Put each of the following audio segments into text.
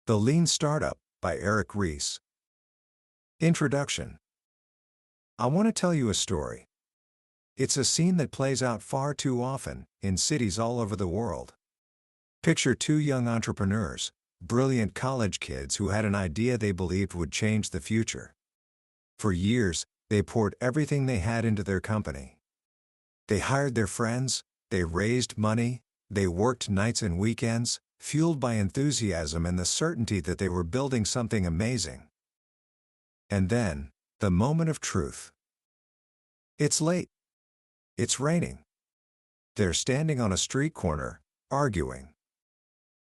The Lean Startup by Eric Ries. Introduction. I want to tell you a story. It's a scene that plays out far too often in cities all over the world. Picture two young entrepreneurs, brilliant college kids who had an idea they believed would change the future. For years, they poured everything they had into their company. They hired their friends, they raised money, they worked nights and weekends, fueled by enthusiasm and the certainty that they were building something amazing. And then, the moment of truth. It's late. It's raining. They're standing on a street corner, arguing.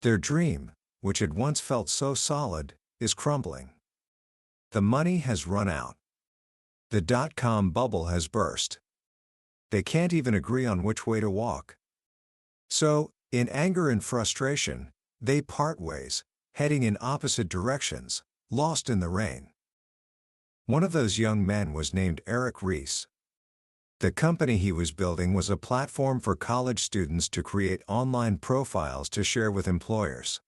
Their dream, which had once felt so solid, is crumbling. The money has run out. The dot-com bubble has burst. They can't even agree on which way to walk. So, in anger and frustration, they part ways, heading in opposite directions, lost in the rain. One of those young men was named Eric Ries. The company he was building was a platform for college students to create online profiles to share with employers.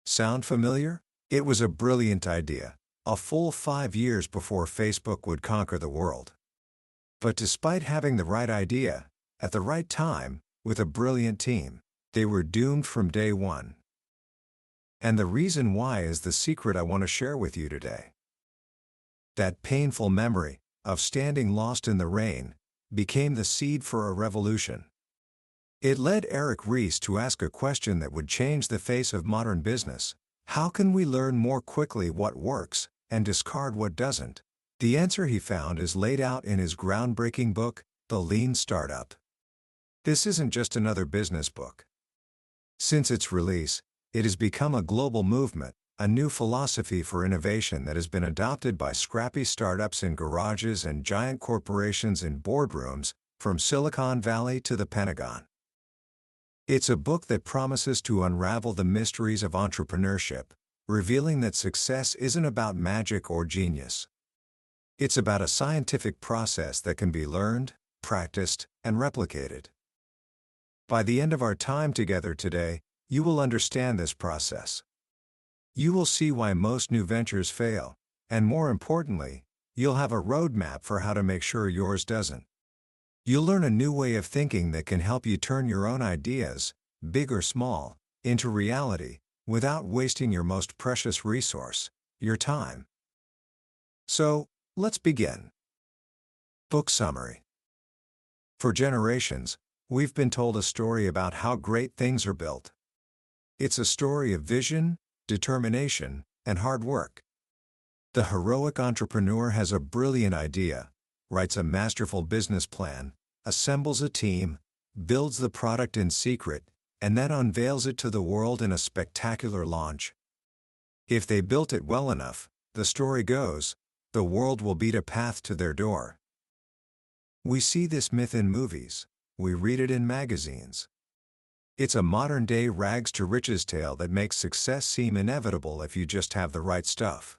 Sound familiar? It was a brilliant idea, a full 5 years before Facebook would conquer the world. But despite having the right idea, at the right time, with a brilliant team, they were doomed from day one. And the reason why is the secret I want to share with you today. That painful memory of standing lost in the rain became the seed for a revolution. It led Eric Ries to ask a question that would change the face of modern business. How can we learn more quickly what works and discard what doesn't? The answer he found is laid out in his groundbreaking book, The Lean Startup. This isn't just another business book. Since its release, it has become a global movement, a new philosophy for innovation that has been adopted by scrappy startups in garages and giant corporations in boardrooms, from Silicon Valley to the Pentagon. It's a book that promises to unravel the mysteries of entrepreneurship, revealing that success isn't about magic or genius. It's about a scientific process that can be learned, practiced, and replicated. By the end of our time together today, you will understand this process. You will see why most new ventures fail, and more importantly, you'll have a roadmap for how to make sure yours doesn't. You'll learn a new way of thinking that can help you turn your own ideas, big or small, into reality, without wasting your most precious resource, your time. So, let's begin. Book summary. For generations, we've been told a story about how great things are built. It's a story of vision, determination, and hard work. The heroic entrepreneur has a brilliant idea, writes a masterful business plan, assembles a team, builds the product in secret, and then unveils it to the world in a spectacular launch. If they built it well enough, the story goes, the world will beat a path to their door. We see this myth in movies. We read it in magazines. It's a modern-day rags-to-riches tale that makes success seem inevitable if you just have the right stuff.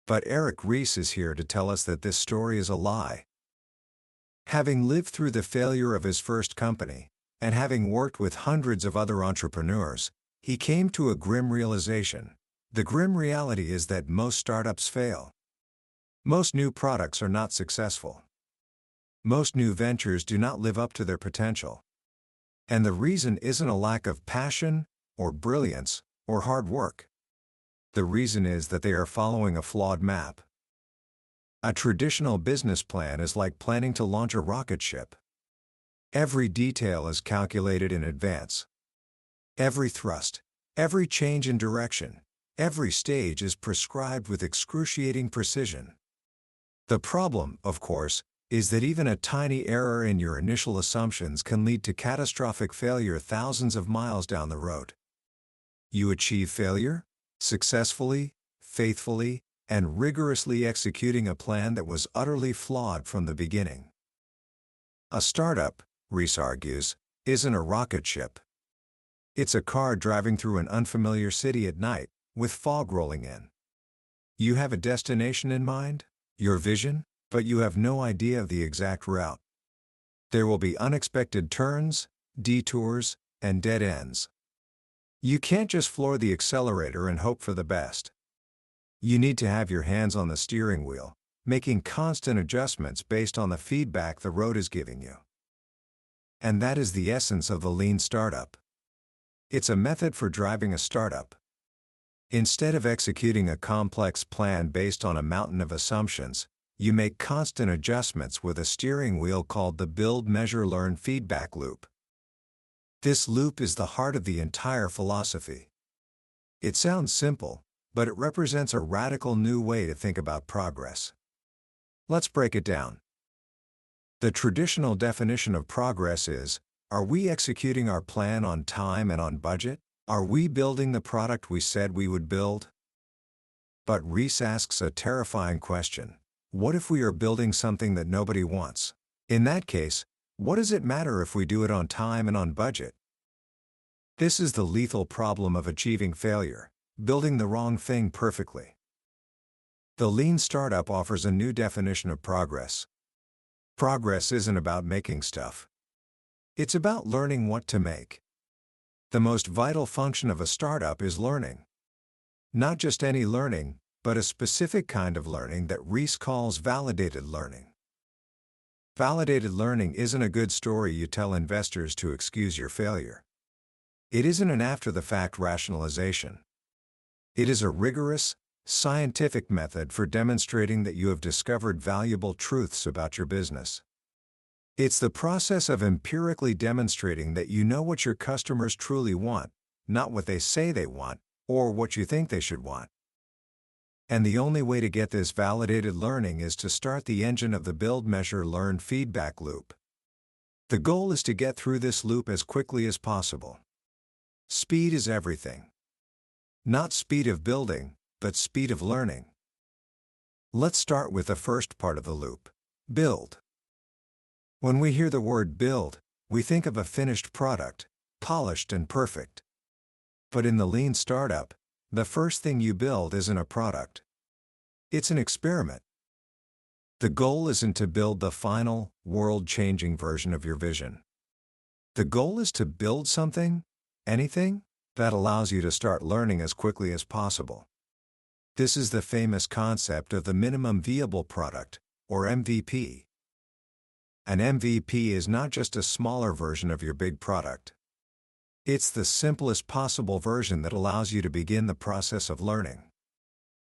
But Eric Ries is here to tell us that this story is a lie. Having lived through the failure of his first company, and having worked with hundreds of other entrepreneurs, he came to a grim realization. The grim reality is that most startups fail. Most new products are not successful. Most new ventures do not live up to their potential. And the reason isn't a lack of passion, or brilliance, or hard work. The reason is that they are following a flawed map. A traditional business plan is like planning to launch a rocket ship. Every detail is calculated in advance. Every thrust, every change in direction, every stage is prescribed with excruciating precision. The problem, of course, is that even a tiny error in your initial assumptions can lead to catastrophic failure thousands of miles down the road. You achieve failure, successfully, faithfully, and rigorously executing a plan that was utterly flawed from the beginning. A startup, Ries argues, isn't a rocket ship. It's a car driving through an unfamiliar city at night, with fog rolling in. You have a destination in mind, your vision, but you have no idea of the exact route. There will be unexpected turns, detours, and dead ends. You can't just floor the accelerator and hope for the best. You need to have your hands on the steering wheel, making constant adjustments based on the feedback the road is giving you. And that is the essence of the lean startup. It's a method for driving a startup. Instead of executing a complex plan based on a mountain of assumptions, you make constant adjustments with a steering wheel called the build, measure, learn feedback loop. This loop is the heart of the entire philosophy. It sounds simple, but it represents a radical new way to think about progress. Let's break it down. The traditional definition of progress is, are we executing our plan on time and on budget? Are we building the product we said we would build? But Ries asks a terrifying question. What if we are building something that nobody wants? In that case, what does it matter if we do it on time and on budget? This is the lethal problem of achieving failure, building the wrong thing perfectly. The lean startup offers a new definition of progress. Progress isn't about making stuff. It's about learning what to make. The most vital function of a startup is learning. Not just any learning, but a specific kind of learning that Ries calls validated learning. Validated learning isn't a good story you tell investors to excuse your failure. It isn't an after-the-fact rationalization. It is a rigorous, scientific method for demonstrating that you have discovered valuable truths about your business. It's the process of empirically demonstrating that you know what your customers truly want, not what they say they want, or what you think they should want. And the only way to get this validated learning is to start the engine of the build, measure, learn feedback loop. The goal is to get through this loop as quickly as possible. Speed is everything. Not speed of building, but speed of learning. Let's start with the first part of the loop. Build. When we hear the word build, we think of a finished product, polished and perfect. But in the lean startup, the first thing you build isn't a product. It's an experiment. The goal isn't to build the final, world-changing version of your vision. The goal is to build something, anything, that allows you to start learning as quickly as possible. This is the famous concept of the minimum viable product, or MVP. An MVP is not just a smaller version of your big product. It's the simplest possible version that allows you to begin the process of learning.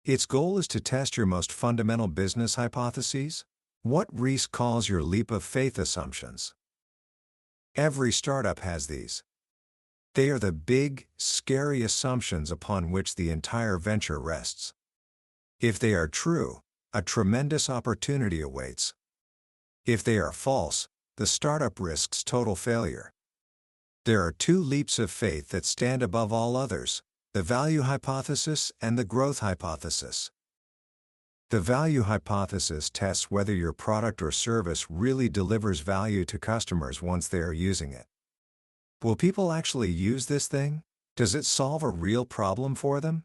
Its goal is to test your most fundamental business hypotheses, what Ries calls your leap of faith assumptions. Every startup has these. They are the big, scary assumptions upon which the entire venture rests. If they are true, a tremendous opportunity awaits. If they are false, the startup risks total failure. There are two leaps of faith that stand above all others: the value hypothesis and the growth hypothesis. The value hypothesis tests whether your product or service really delivers value to customers once they are using it. Will people actually use this thing? Does it solve a real problem for them?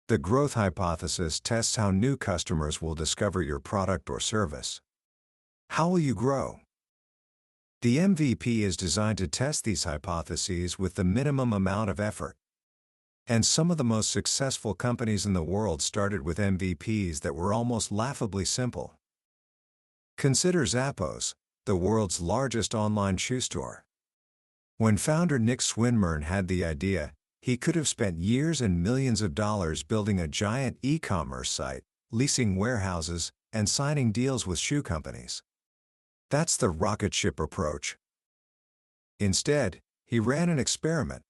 The growth hypothesis tests how new customers will discover your product or service. How will you grow? The MVP is designed to test these hypotheses with the minimum amount of effort. And some of the most successful companies in the world started with MVPs that were almost laughably simple. Consider Zappos, the world's largest online shoe store. When founder Nick Swinmurn had the idea, he could have spent years and millions of dollars building a giant e-commerce site, leasing warehouses, and signing deals with shoe companies. That's the rocket ship approach. Instead, he ran an experiment.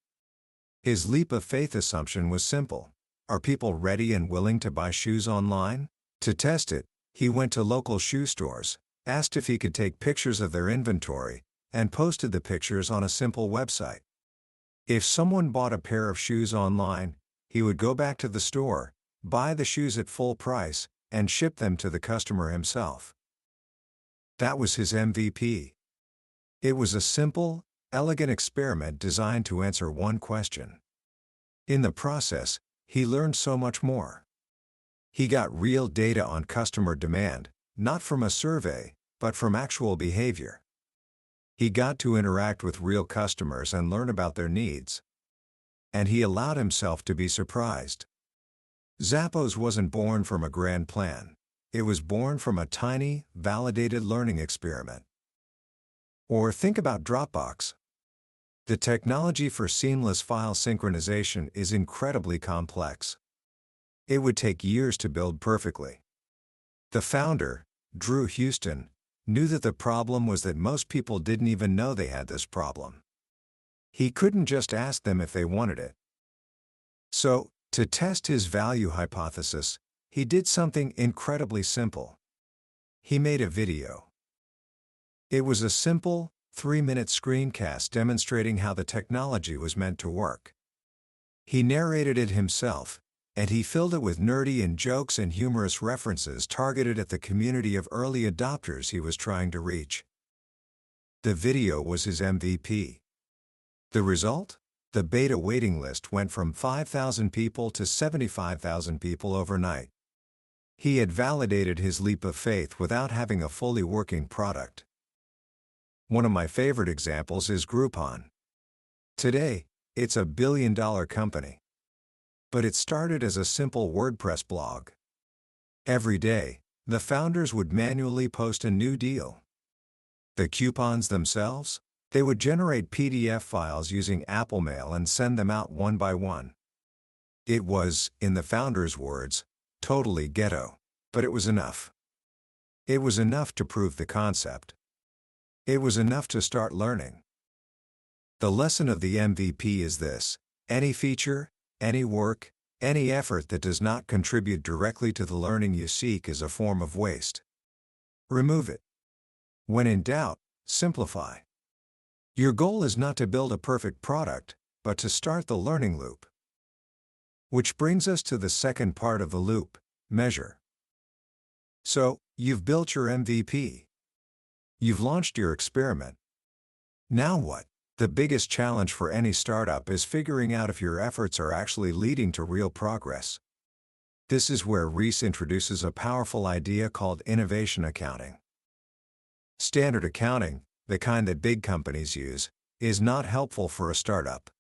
His leap of faith assumption was simple. Are people ready and willing to buy shoes online? To test it, he went to local shoe stores, asked if he could take pictures of their inventory, and posted the pictures on a simple website. If someone bought a pair of shoes online, he would go back to the store, buy the shoes at full price, and ship them to the customer himself. That was his MVP. It was a simple, elegant experiment designed to answer one question. In the process, he learned so much more. He got real data on customer demand, not from a survey, but from actual behavior. He got to interact with real customers and learn about their needs. and he allowed himself to be surprised. Zappos wasn't born from a grand plan. It was born from a tiny, validated learning experiment. Or think about Dropbox. The technology for seamless file synchronization is incredibly complex. It would take years to build perfectly. The founder, Drew Houston, knew that the problem was that most people didn't even know they had this problem. He couldn't just ask them if they wanted it. So, to test his value hypothesis, he did something incredibly simple. He made a video. It was a simple, 3-minute screencast demonstrating how the technology was meant to work. He narrated it himself, and he filled it with nerdy and jokes and humorous references targeted at the community of early adopters he was trying to reach. The video was his MVP. The result? The beta waiting list went from 5,000 people to 75,000 people overnight. He had validated his leap of faith without having a fully working product. One of my favorite examples is Groupon. Today, it's a billion-dollar company. But it started as a simple WordPress blog. Every day, the founders would manually post a new deal. The coupons themselves? They would generate PDF files using Apple Mail and send them out one by one. It was, in the founders' words, totally ghetto, but it was enough. It was enough to prove the concept. It was enough to start learning. The lesson of the MVP is this: any feature, any work, any effort that does not contribute directly to the learning you seek is a form of waste. Remove it. When in doubt, simplify. Your goal is not to build a perfect product, but to start the learning loop. Which brings us to the second part of the loop: measure. So, you've built your MVP. You've launched your experiment. Now what? The biggest challenge for any startup is figuring out if your efforts are actually leading to real progress. This is where Ries introduces a powerful idea called innovation accounting. Standard accounting, the kind that big companies use, is not helpful for a startup.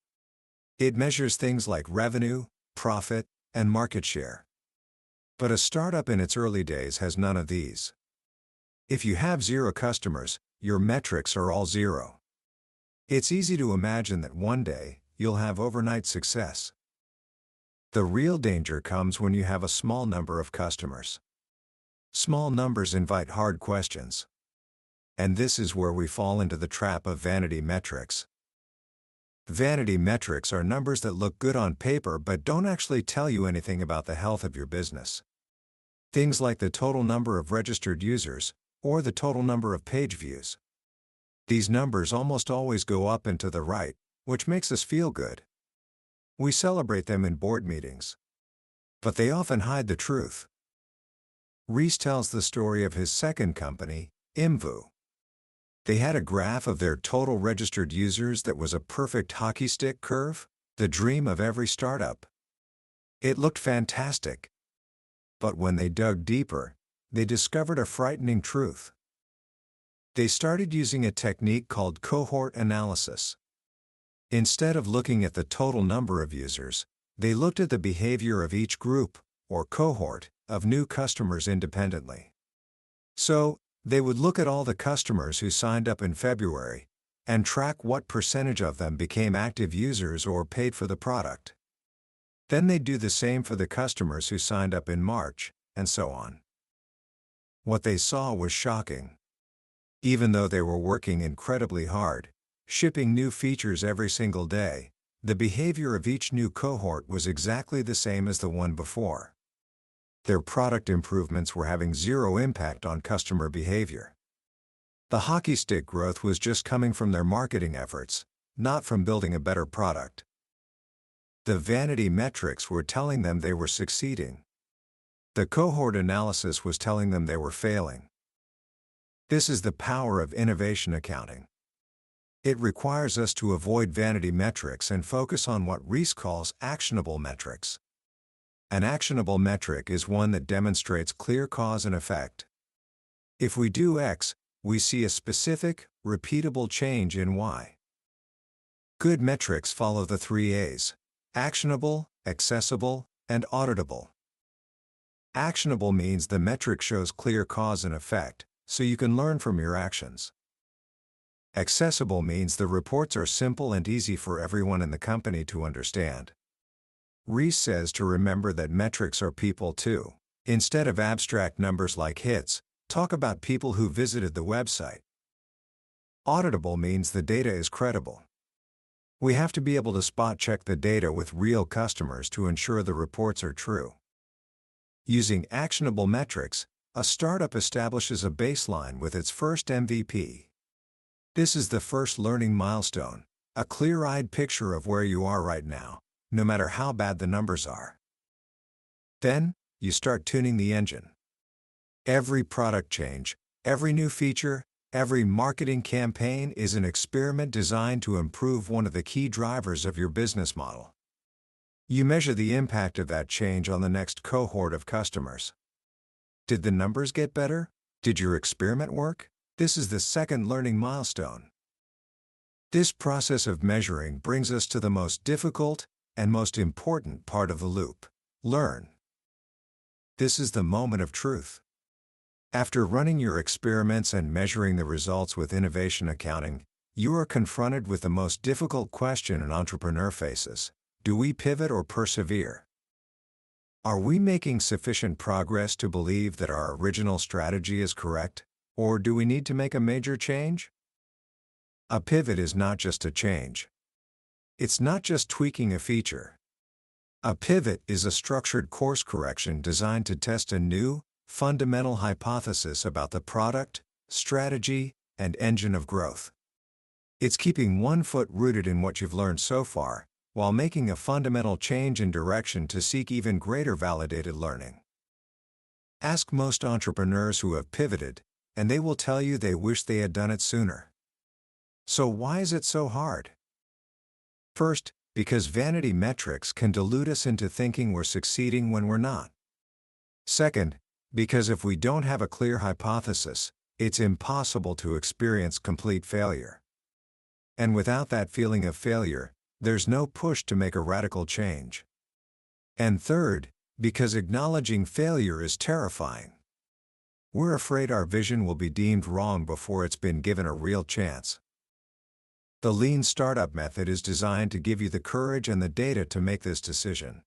It measures things like revenue, profit, and market share. But a startup in its early days has none of these. If you have 0 customers, your metrics are all 0. It's easy to imagine that one day, you'll have overnight success. The real danger comes when you have a small number of customers. Small numbers invite hard questions. And this is where we fall into the trap of vanity metrics. Vanity metrics are numbers that look good on paper but don't actually tell you anything about the health of your business. Things like the total number of registered users, or the total number of page views. These numbers almost always go up and to the right, which makes us feel good. We celebrate them in board meetings. But they often hide the truth. Ries tells the story of his second company, Imvu. They had a graph of their total registered users that was a perfect hockey stick curve, the dream of every startup. It looked fantastic. But when they dug deeper, they discovered a frightening truth. They started using a technique called cohort analysis. Instead of looking at the total number of users, they looked at the behavior of each group, or cohort, of new customers independently. So, they would look at all the customers who signed up in February, and track what percentage of them became active users or paid for the product. Then they'd do the same for the customers who signed up in March, and so on. What they saw was shocking. Even though they were working incredibly hard, shipping new features every single day, the behavior of each new cohort was exactly the same as the one before. Their product improvements were having 0 impact on customer behavior. The hockey stick growth was just coming from their marketing efforts, not from building a better product. The vanity metrics were telling them they were succeeding. The cohort analysis was telling them they were failing. This is the power of innovation accounting. It requires us to avoid vanity metrics and focus on what Ries calls actionable metrics. An actionable metric is one that demonstrates clear cause and effect. If we do X, we see a specific, repeatable change in Y. Good metrics follow the 3 A's: actionable, accessible, and auditable. Actionable means the metric shows clear cause and effect, so you can learn from your actions. Accessible means the reports are simple and easy for everyone in the company to understand. Ries says to remember that metrics are people too. Instead of abstract numbers like hits, talk about people who visited the website. Auditable means the data is credible. We have to be able to spot-check the data with real customers to ensure the reports are true. Using actionable metrics, a startup establishes a baseline with its first MVP. This is the first learning milestone, a clear-eyed picture of where you are right now, no matter how bad the numbers are. Then, you start tuning the engine. Every product change, every new feature, every marketing campaign is an experiment designed to improve one of the key drivers of your business model. You measure the impact of that change on the next cohort of customers. Did the numbers get better? Did your experiment work? This is the second learning milestone. This process of measuring brings us to the most difficult and most important part of the loop: learn. This is the moment of truth. After running your experiments and measuring the results with innovation accounting, you are confronted with the most difficult question an entrepreneur faces: do we pivot or persevere? Are we making sufficient progress to believe that our original strategy is correct, or do we need to make a major change? A pivot is not just a change. It's not just tweaking a feature. A pivot is a structured course correction designed to test a new, fundamental hypothesis about the product, strategy, and engine of growth. It's keeping one foot rooted in what you've learned so far, while making a fundamental change in direction to seek even greater validated learning. Ask most entrepreneurs who have pivoted, and they will tell you they wish they had done it sooner. So why is it so hard? First, because vanity metrics can delude us into thinking we're succeeding when we're not. Second, because if we don't have a clear hypothesis, it's impossible to experience complete failure. And without that feeling of failure, there's no push to make a radical change. And third, because acknowledging failure is terrifying. We're afraid our vision will be deemed wrong before it's been given a real chance. The lean startup method is designed to give you the courage and the data to make this decision.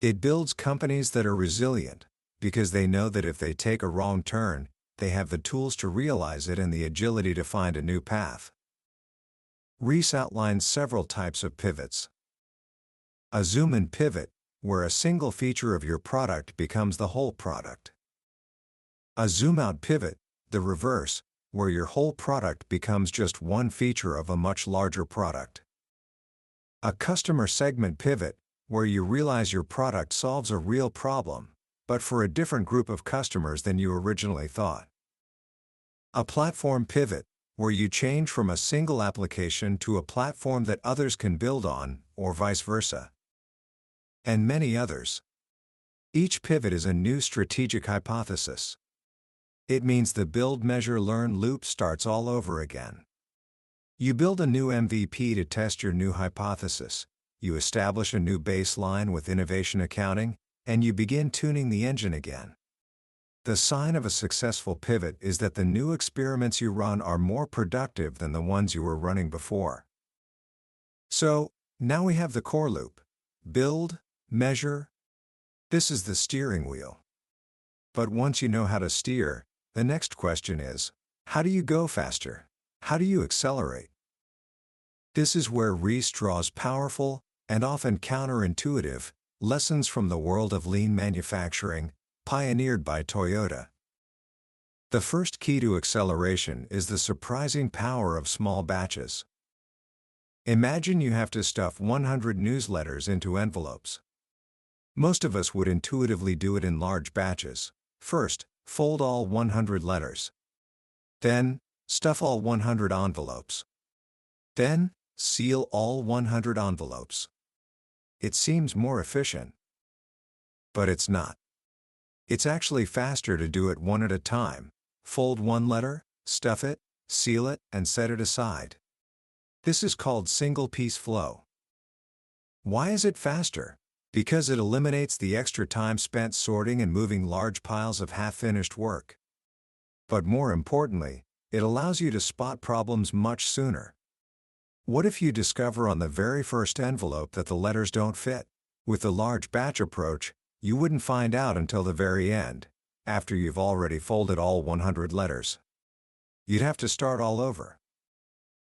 It builds companies that are resilient, because they know that if they take a wrong turn, they have the tools to realize it and the agility to find a new path. Ries outlines several types of pivots. A zoom-in pivot, where a single feature of your product becomes the whole product. A zoom-out pivot, the reverse, where your whole product becomes just one feature of a much larger product. A customer segment pivot, where you realize your product solves a real problem, but for a different group of customers than you originally thought. A platform pivot, where you change from a single application to a platform that others can build on, or vice versa. And many others. Each pivot is a new strategic hypothesis. It means the build, measure, learn loop starts all over again. You build a new MVP to test your new hypothesis, you establish a new baseline with innovation accounting, and you begin tuning the engine again. The sign of a successful pivot is that the new experiments you run are more productive than the ones you were running before. So, now we have the core loop. Build, measure. This is the steering wheel. But once you know how to steer, the next question is, how do you go faster? How do you accelerate? This is where Ries draws powerful, and often counterintuitive, lessons from the world of lean manufacturing, pioneered by Toyota. The first key to acceleration is the surprising power of small batches. Imagine you have to stuff 100 newsletters into envelopes. Most of us would intuitively do it in large batches. First, fold all 100 letters. Then, stuff all 100 envelopes. Then, seal all 100 envelopes. It seems more efficient. But it's not. It's actually faster to do it one at a time. Fold one letter, stuff it, seal it, and set it aside. This is called single-piece flow. Why is it faster? Because it eliminates the extra time spent sorting and moving large piles of half-finished work. But more importantly, it allows you to spot problems much sooner. What if you discover on the very first envelope that the letters don't fit? With the large batch approach, you wouldn't find out until the very end, after you've already folded all 100 letters. You'd have to start all over.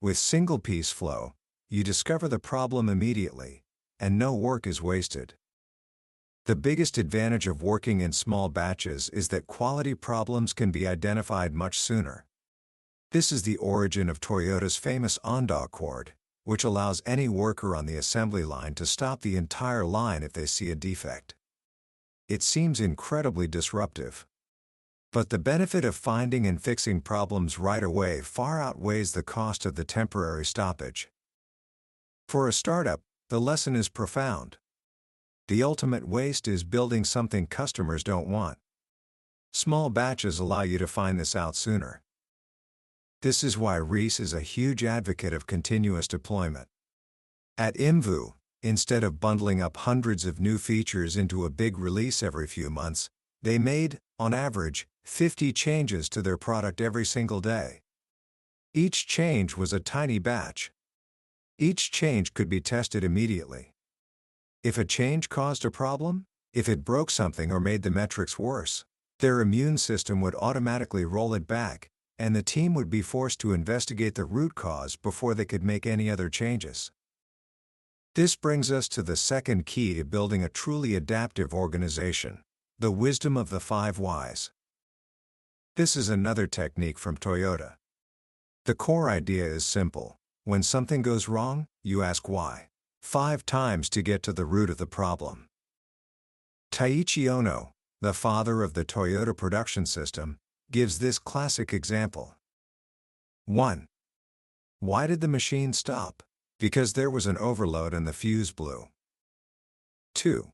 With single-piece flow, you discover the problem immediately, and no work is wasted. The biggest advantage of working in small batches is that quality problems can be identified much sooner. This is the origin of Toyota's famous Onda cord, which allows any worker on the assembly line to stop the entire line if they see a defect. It seems incredibly disruptive. But the benefit of finding and fixing problems right away far outweighs the cost of the temporary stoppage. For a startup, the lesson is profound. The ultimate waste is building something customers don't want. Small batches allow you to find this out sooner. This is why Ries is a huge advocate of continuous deployment. At Imvu, instead of bundling up hundreds of new features into a big release every few months, they made, on average, 50 changes to their product every single day. Each change was a tiny batch. Each change could be tested immediately. If a change caused a problem, if it broke something or made the metrics worse, their immune system would automatically roll it back, and the team would be forced to investigate the root cause before they could make any other changes. This brings us to the second key to building a truly adaptive organization: the wisdom of the 5 whys. This is another technique from Toyota. The core idea is simple. When something goes wrong, you ask why 5 times to get to the root of the problem. Taiichi Ono, the father of the Toyota production system, gives this classic example. 1. Why did the machine stop? Because there was an overload and the fuse blew. 2.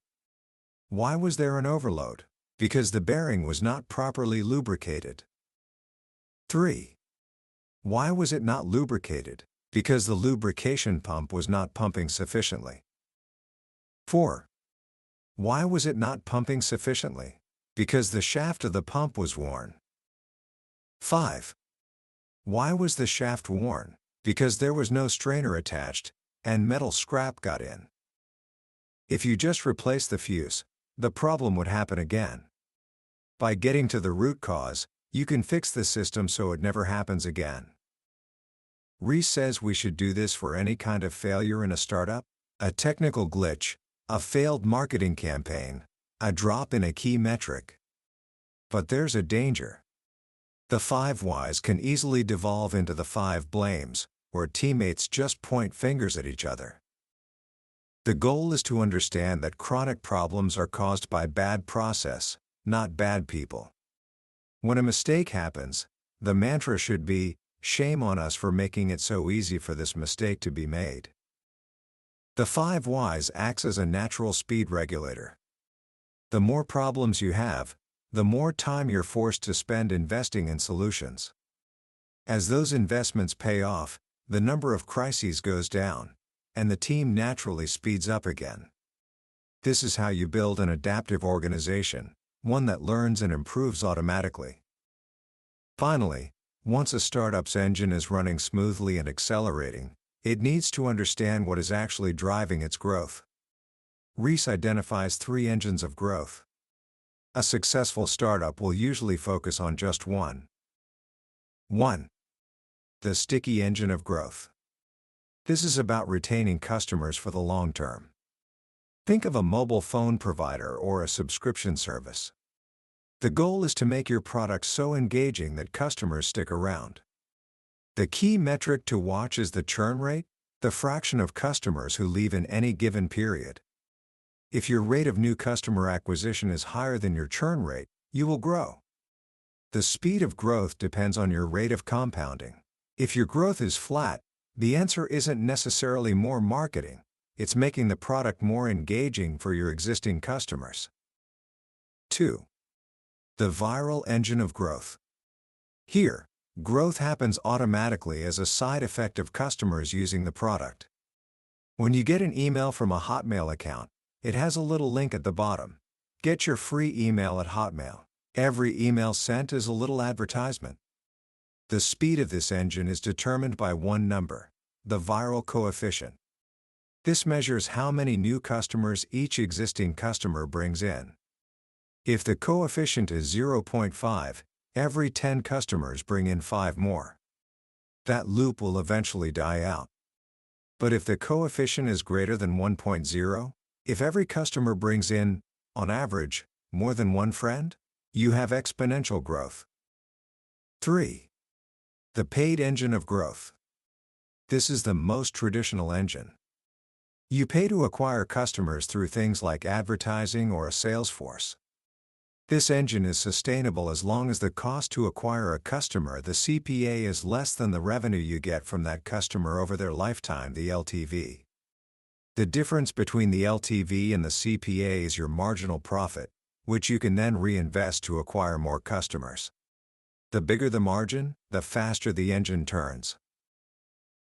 Why was there an overload? Because the bearing was not properly lubricated. 3. Why was it not lubricated? Because the lubrication pump was not pumping sufficiently. 4. Why was it not pumping sufficiently? Because the shaft of the pump was worn. 5. Why was the shaft worn? Because there was no strainer attached, and metal scrap got in. If you just replace the fuse, the problem would happen again. By getting to the root cause, you can fix the system so it never happens again. Ries says we should do this for any kind of failure in a startup: a technical glitch, a failed marketing campaign, a drop in a key metric. But there's a danger. The 5 whys can easily devolve into the 5 blames, where teammates just point fingers at each other. The goal is to understand that chronic problems are caused by bad process, not bad people. When a mistake happens, the mantra should be, "Shame on us for making it so easy for this mistake to be made." The 5 whys acts as a natural speed regulator. The more problems you have, the more time you're forced to spend investing in solutions. As those investments pay off, the number of crises goes down, and the team naturally speeds up again. This is how you build an adaptive organization, one that learns and improves automatically. Finally, once a startup's engine is running smoothly and accelerating, it needs to understand what is actually driving its growth. Ries identifies 3 engines of growth. A successful startup will usually focus on just one. 1. The sticky engine of growth. This is about retaining customers for the long term. Think of a mobile phone provider or a subscription service. The goal is to make your product so engaging that customers stick around. The key metric to watch is the churn rate, the fraction of customers who leave in any given period. If your rate of new customer acquisition is higher than your churn rate, you will grow. The speed of growth depends on your rate of compounding. If your growth is flat, the answer isn't necessarily more marketing, it's making the product more engaging for your existing customers. 2. The viral engine of growth. Here, growth happens automatically as a side effect of customers using the product. When you get an email from a Hotmail account, it has a little link at the bottom. Get your free email at Hotmail. Every email sent is a little advertisement. The speed of this engine is determined by one number, the viral coefficient. This measures how many new customers each existing customer brings in. If the coefficient is 0.5, every 10 customers bring in 5 more. That loop will eventually die out. But if the coefficient is greater than 1.0, if every customer brings in, on average, more than one friend, you have exponential growth. 3. The paid engine of growth. This is the most traditional engine. You pay to acquire customers through things like advertising or a sales force. This engine is sustainable as long as the cost to acquire a customer, the CPA, is less than the revenue you get from that customer over their lifetime, the LTV. The difference between the LTV and the CPA is your marginal profit, which you can then reinvest to acquire more customers. The bigger the margin, the faster the engine turns.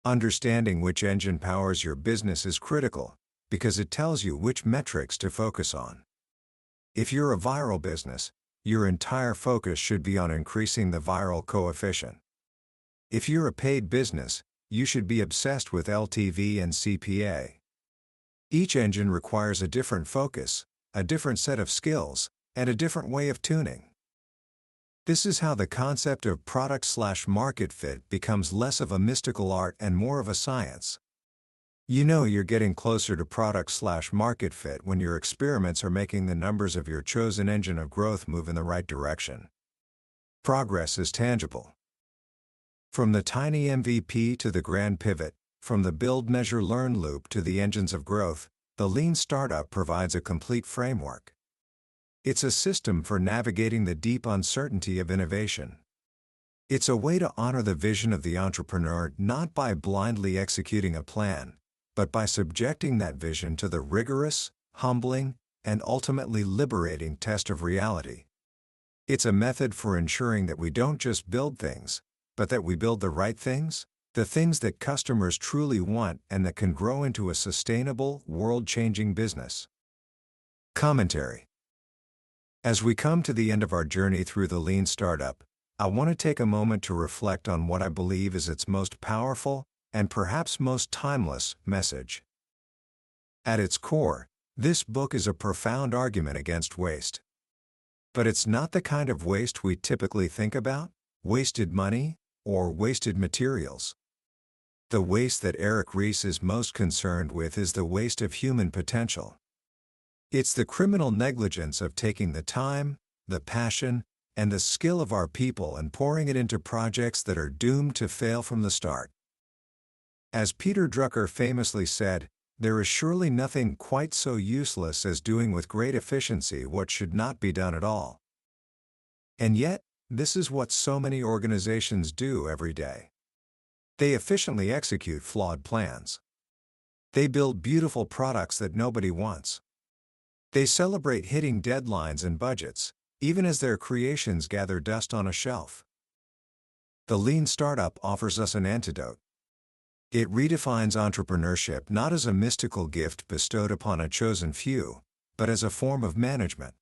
Understanding which engine powers your business is critical, because it tells you which metrics to focus on. If you're a viral business, your entire focus should be on increasing the viral coefficient. If you're a paid business, you should be obsessed with LTV and CPA. Each engine requires a different focus, a different set of skills, and a different way of tuning. This is how the concept of product/market fit becomes less of a mystical art and more of a science. You know you're getting closer to product/market fit when your experiments are making the numbers of your chosen engine of growth move in the right direction. Progress is tangible. From the tiny MVP to the grand pivot, from the build, measure, learn loop to the engines of growth, the Lean Startup provides a complete framework. It's a system for navigating the deep uncertainty of innovation. It's a way to honor the vision of the entrepreneur not by blindly executing a plan, but by subjecting that vision to the rigorous, humbling, and ultimately liberating test of reality. It's a method for ensuring that we don't just build things, but that we build the right things, the things that customers truly want and that can grow into a sustainable, world-changing business. Commentary. As we come to the end of our journey through the Lean Startup, I want to take a moment to reflect on what I believe is its most powerful, and perhaps most timeless, message. At its core, this book is a profound argument against waste. But it's not the kind of waste we typically think about, wasted money, or wasted materials. The waste that Eric Ries is most concerned with is the waste of human potential. It's the criminal negligence of taking the time, the passion, and the skill of our people and pouring it into projects that are doomed to fail from the start. As Peter Drucker famously said, there is surely nothing quite so useless as doing with great efficiency what should not be done at all. And yet, this is what so many organizations do every day. They efficiently execute flawed plans. They build beautiful products that nobody wants. They celebrate hitting deadlines and budgets, even as their creations gather dust on a shelf. The Lean Startup offers us an antidote. It redefines entrepreneurship not as a mystical gift bestowed upon a chosen few, but as a form of management.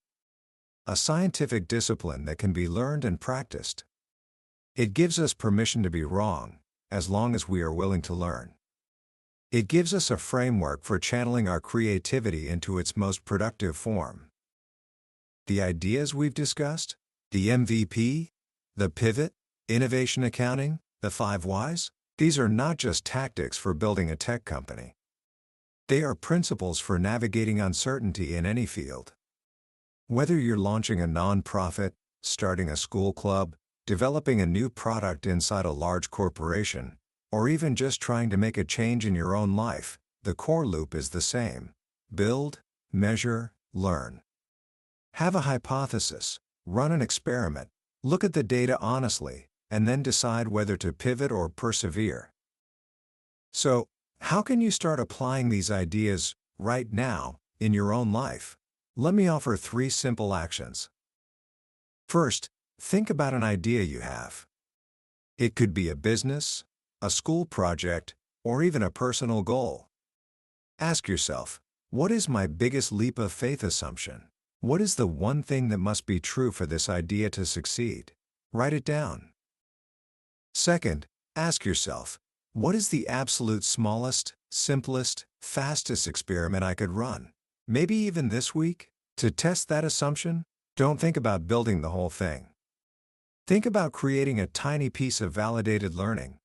A scientific discipline that can be learned and practiced. It gives us permission to be wrong, as long as we are willing to learn. It gives us a framework for channeling our creativity into its most productive form. The ideas we've discussed, the MVP, the pivot, innovation accounting, the 5 whys, these are not just tactics for building a tech company. They are principles for navigating uncertainty in any field. Whether you're launching a nonprofit, starting a school club, developing a new product inside a large corporation, or even just trying to make a change in your own life, the core loop is the same. Build, measure, learn. Have a hypothesis, run an experiment, look at the data honestly, and then decide whether to pivot or persevere. So, how can you start applying these ideas, right now, in your own life? Let me offer 3 simple actions. First, think about an idea you have. It could be a business, a school project, or even a personal goal. Ask yourself, what is my biggest leap of faith assumption? What is the one thing that must be true for this idea to succeed? Write it down. Second, ask yourself, what is the absolute smallest, simplest, fastest experiment I could run? Maybe even this week? To test that assumption, don't think about building the whole thing. Think about creating a tiny piece of validated learning.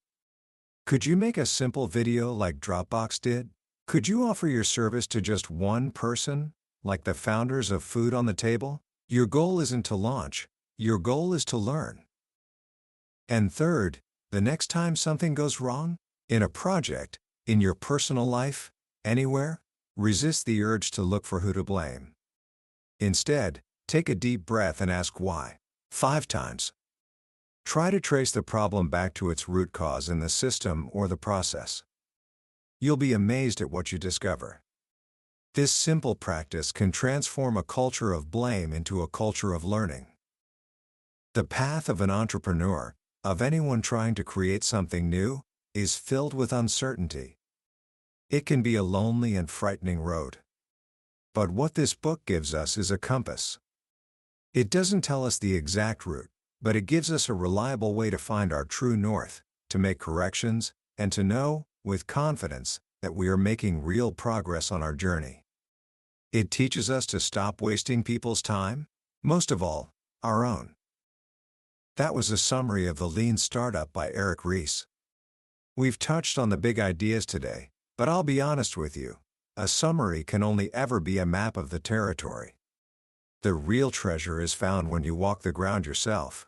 Could you make a simple video like Dropbox did? Could you offer your service to just one person, like the founders of Food on the Table? Your goal isn't to launch, your goal is to learn. And third, the next time something goes wrong, in a project, in your personal life, anywhere, resist the urge to look for who to blame. Instead, take a deep breath and ask why. 5 times. Try to trace the problem back to its root cause in the system or the process. You'll be amazed at what you discover. This simple practice can transform a culture of blame into a culture of learning. The path of an entrepreneur, of anyone trying to create something new, is filled with uncertainty. It can be a lonely and frightening road. But what this book gives us is a compass. It doesn't tell us the exact route, but it gives us a reliable way to find our true north, to make corrections, and to know, with confidence, that we are making real progress on our journey. It teaches us to stop wasting people's time, most of all, our own. That was a summary of The Lean Startup by Eric Ries. We've touched on the big ideas today, but I'll be honest with you, a summary can only ever be a map of the territory. The real treasure is found when you walk the ground yourself.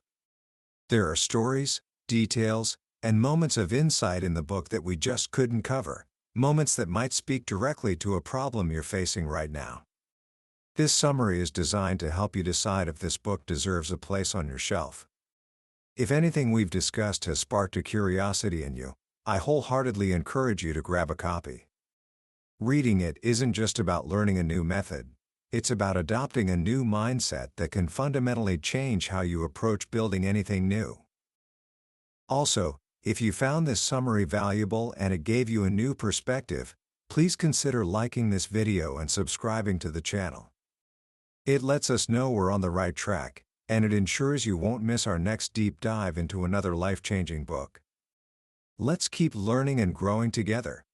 There are stories, details, and moments of insight in the book that we just couldn't cover, moments that might speak directly to a problem you're facing right now. This summary is designed to help you decide if this book deserves a place on your shelf. If anything we've discussed has sparked a curiosity in you, I wholeheartedly encourage you to grab a copy. Reading it isn't just about learning a new method. It's about adopting a new mindset that can fundamentally change how you approach building anything new. Also, if you found this summary valuable and it gave you a new perspective, please consider liking this video and subscribing to the channel. It lets us know we're on the right track, and it ensures you won't miss our next deep dive into another life-changing book. Let's keep learning and growing together.